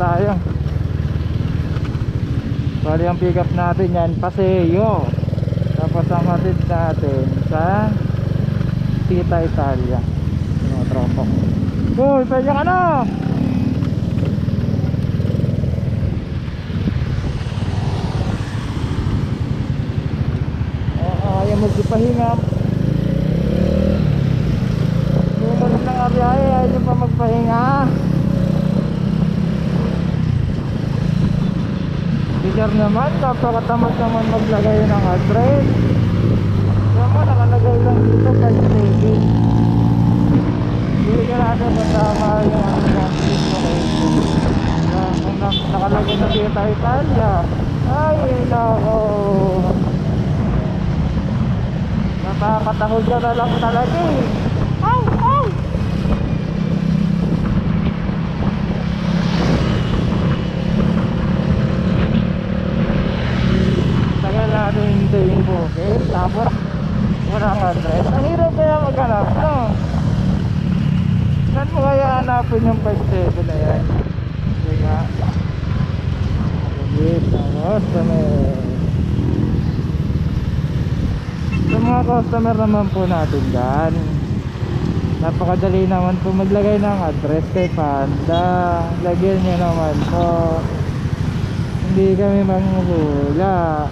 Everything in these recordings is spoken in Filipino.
tayo. Bali ang pick up natin yan, Paseo. Tapos ang hatid natin sa Tita Italia. Mga tropa. Uy, pwede ka na! Ayaw magpahinga. Bumalik ng abiyahe, ayaw nyo pa magpahinga. Bigyan naman, napakatamad naman maglagay ng address. Kaya mo, nakalagay lang dito 5-7. Hindi ka natin matama yung location. Kung nakalagay na Tita Italia, ay nako, nakakatahol ka na lang talaga eh. Ay, ay! Tagal natin hintayin po, okay? Tapos walang address. Ang hirap kaya maghanap, no? Saan mo kaya hanapin yung 5-7 na yan? Sige nga. Wait, tapos sa mga customer naman po natin dyan, napakadali naman po maglagay ng address kay Panda. Lagyan nyo naman po, hindi kami manghula.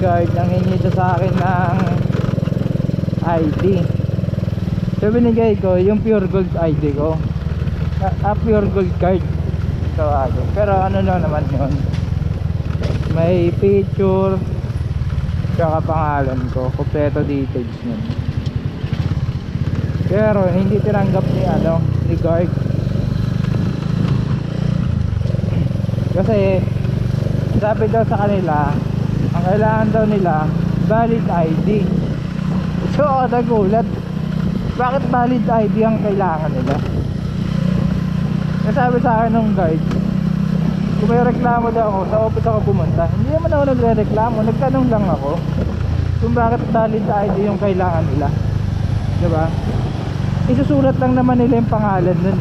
Guard, ang hingi siya sa akin ng ID. So binigay ko yung pure gold ID ko, pure gold card tawagin. Pero ano na naman yun, may picture tsaka pangalan ko, kompleto details nun. Pero hindi tinanggap ni guard. Kasi sabi daw sa kanila, ang kailangan daw nila valid ID. So ako nagulat, bakit valid ID ang kailangan nila? Kasi sabi sa akin ng guide, kung may reklamo daw ako, sa office ako pumunta. Hindi naman ako nagre-reklamo, nagtanong lang ako kung bakit valid ID yung kailangan nila, diba? Isusulat lang naman nila yung pangalan nun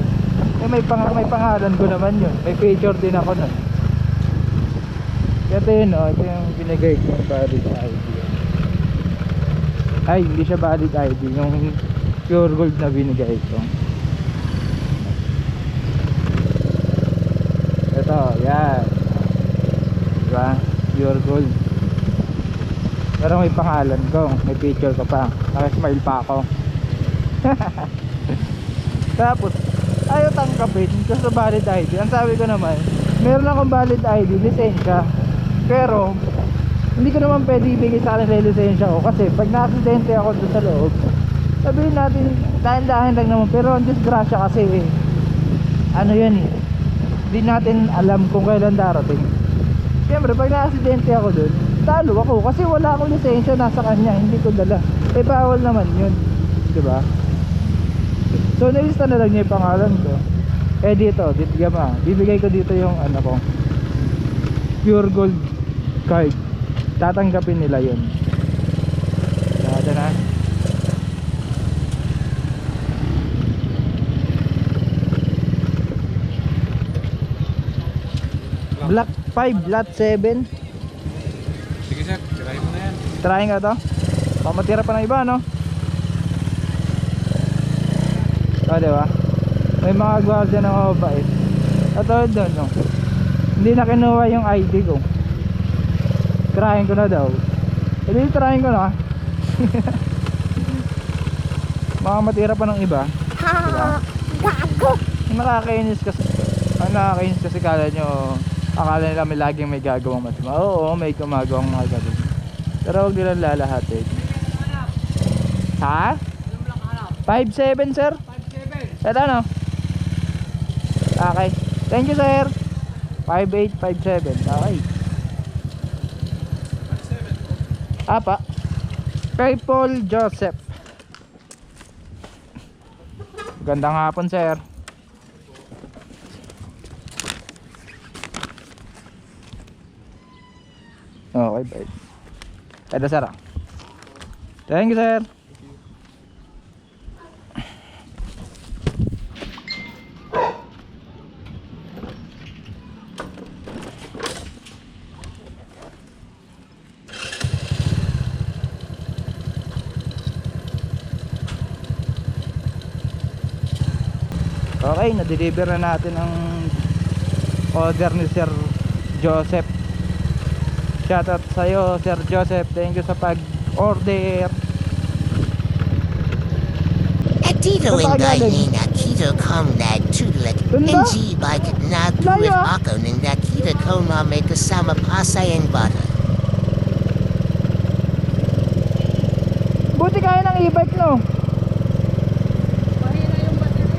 eh. May pangalan ko naman yun, may picture din ako nun. Ito yun, ito yung binigay ko yung valid ID. Ay, hindi siya valid ID, yung pure gold na binigay ko. Ito, yan, diba? Pure gold. Pero may pangalan ko, may picture ko pa, naka-smile pa ako. Tapos ayaw tanggapin kasi valid ID. Ang sabi ko naman, meron akong valid ID, lisensya, pero hindi ko naman pwede ibigay sa kanila yung lisensya ko kasi pag na-aksidente ako doon sa loob, sabihin natin dahan-dahan lang naman, pero ang disgrasya kasi ano yan eh, hindi natin alam kung kailan darating. Siyempre pag na-aksidente ako doon, talo ako kasi wala akong lisensya, nasa kanya, hindi ko dala. Eh bawal naman yun, diba? So nilista na lang niya yung pangalan ko. Eh dito bibigay ko dito yung ano ko, pure gold card. Tatanggapin nila yun. Ito na. Block 5, lot 7. Sige sir, tirahin mo na yan. Try nga to. Baka matira pa ng iba, no? O, diba? May mga gwardiya na mababait. At doon, no? Hindi na kinuha yung ID ko. Trying ko na daw. Hindi, trying ko na. Baka matira pa ng iba. Diba? Nakakainis kasi. Ang nakakainis kasi akala nila may laging may gagawang masama. Oo, may gumagawang mga gagawin. Pero huwag nilang lalahatin. Ha? 5'7" sir? 5'7". Ito no? Okay. Thank you sir. 5'8", 5'7". Okay. Apa? Kay Paul Joseph. Gandang hapon sir. Okay, bye. Ito sir. Thank you sir. Okay, na-deliver na natin ang order ni Sir Joseph. Shoutout sa'yo Sir Joseph. Thank you sa pag-order. Dito indahin na kita kom na tutulat hindi bakit natulit ako nang nakita ko na may kasama pa sayang bata. Buti kaya ng e-bike no? Mahina yung battery.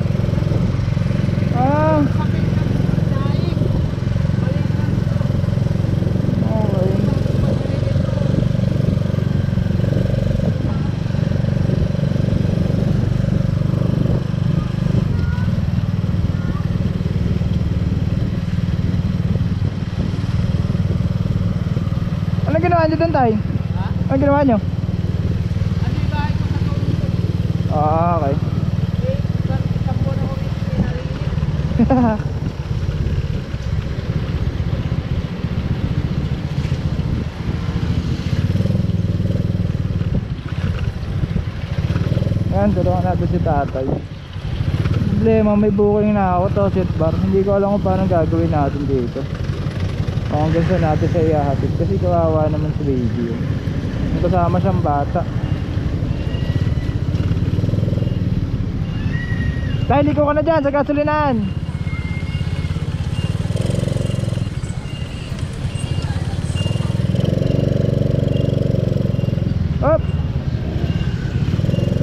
Ah, Sakit na daig. Balik na. okay. Ano ginawa nyo dun tayo? Ha? Ano ginawa nyo? Ano yung bahay ko sa kaunod? Ah, okay. Isang buwan ako pinarinig. Yan, tulungan natin si tatay. Problema, may booking na ako to, seat bar. Hindi ko alam kung paano gagawin natin dito. Kung hanggang saan natin siya ihahatid. Kasi kawawa naman si baby yun. May kasama siyang bata. Tay, liko ka na dyan sa gasolinahan. Up!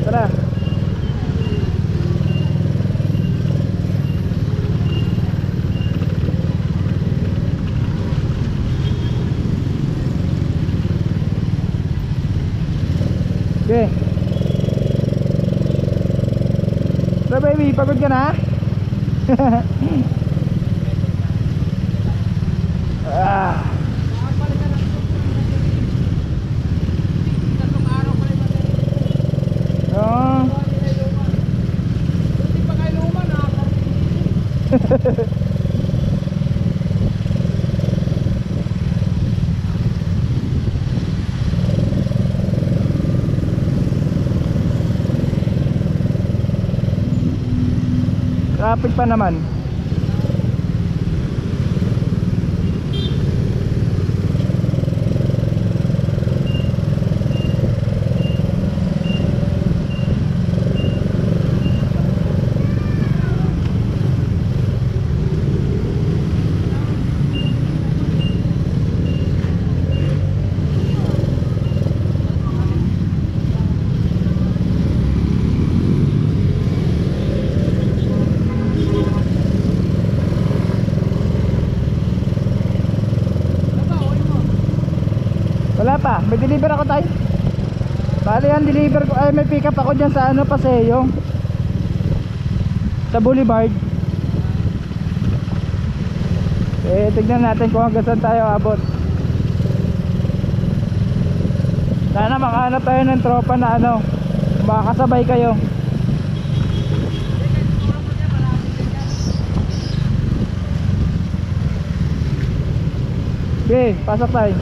Tara. Okay. So baby, pagod ka na? Ah. Tatlong araw pa rin battery. Oh. Hindi pa kayo luma na ako. Traffic pa naman. Wala pa, may deliver ako tayo. Bali yan, deliver ko, ay may pick up ako dyan sa ano, Paseo, sa Boulevard. Tignan natin kung hanggang saan tayo abot. Sana makahanap tayo ng tropa na ano, makakasabay kayo. Okay, pasok tayo.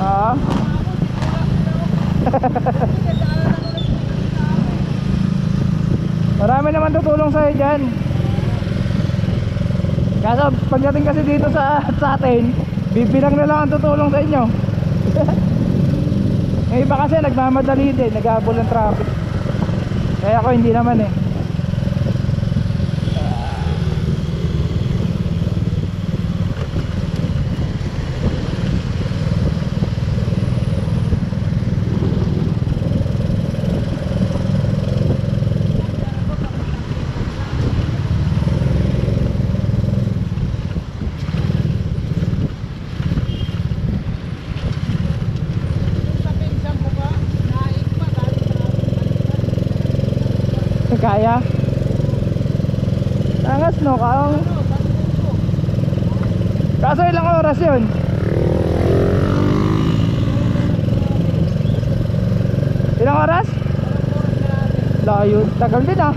Ah. Marami naman tutulong sa'yo dyan. Kaso pagdating kasi dito sa atin, bibilang na lang ang tutulong sa inyo. May iba kasi nagmamadali din, naghabol ng traffic. Kaya ako hindi naman eh. Sa pinsan ko ba, naik pa galing sa amin. Kaya? Angas no, kaong. Kaso ilang oras yun? Ilang oras? Layo, tagal din ah.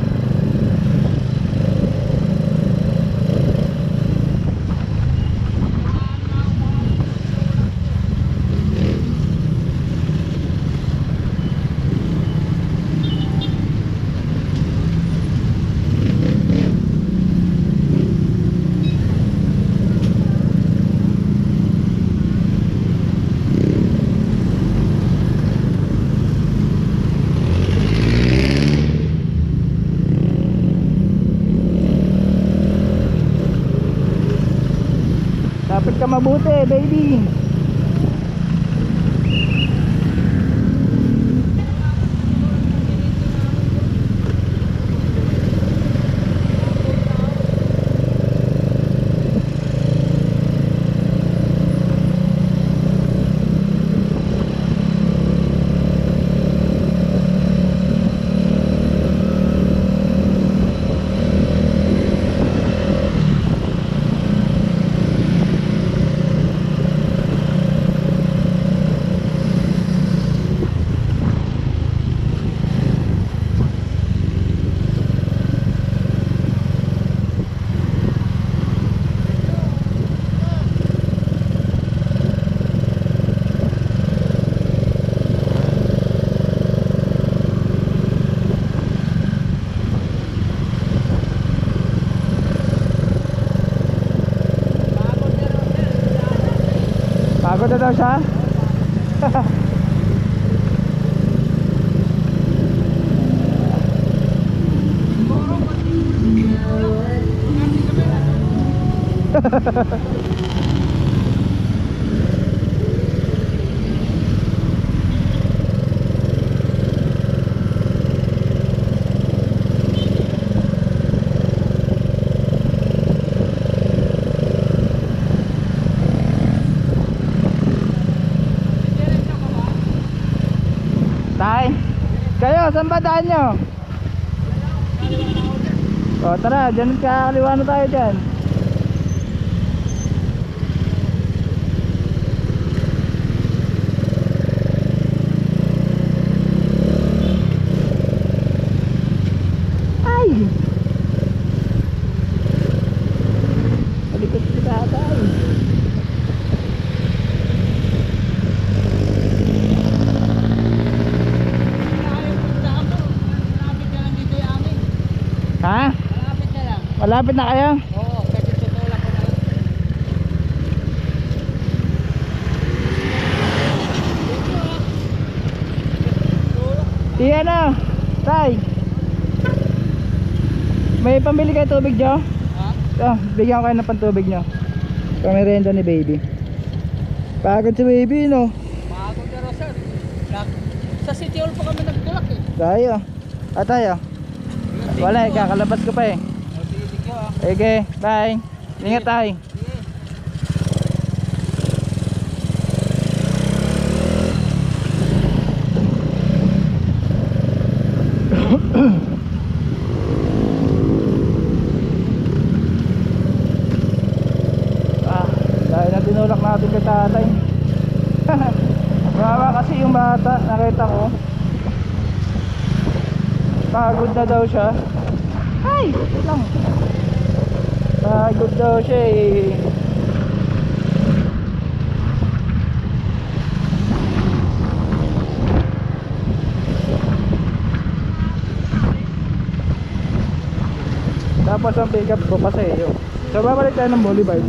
Lapit ka mabuti, baby. Pagod na daw siya? Tay, kayo, saan ba daan nyo? O tara, dyan kakaliwa na tayo dyan. Ay! Malikot si tatay. Ha? Malapit na lang. Malapit na kayo? Oo, kasi tutulak ko na lang. Iyan na, tay. May pambili kayo tubig dyan? Ha? Bigyan ko kayo ng pantubig nyo. Kamerenda ni baby. Pagod si baby, no? Pagod na raw, sir. Sa City Hall pa kami nagtulak eh. Tayo. Tayo. Wala, kakalabas ko pa eh. O, sige, sige ah. Okay, bye. Ingat tayo. Sige. Dahil na tinulak natin kay tatay. Grabe kasi yung bata, nakita ko. Pagod na daw siya. Ay, wait lang. Pagod daw siya eh. Tapos ang pick up ko paseo. So babalik tayo ng Boulevard.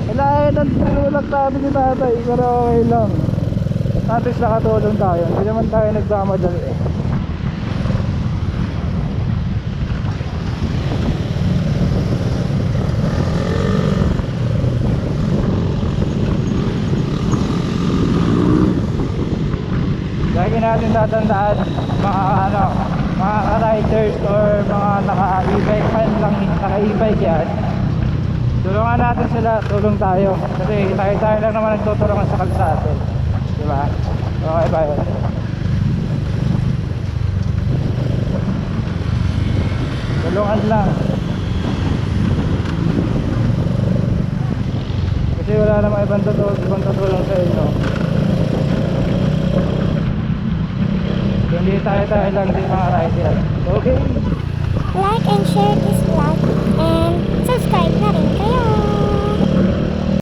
Kailangan ng tulak natin ni tatay, pero okay lang. At least nakatulong tayo. Hindi naman tayo nagmamadali eh. Lagi natin tatandaan mga mga riders or mga naka-e-bike fan lang, naka-e-bike yan. Tulungan natin sila, tulong tayo. Kasi tayo lang naman nagtutulungan sa kalsada. Diba? Okay ba yun? Tulungan lang. Kasi wala namang ibang tutulong sa inyo. Hindi tayo lang din mga rider. Okay? Like and share this vlog and subscribe na rin kayo.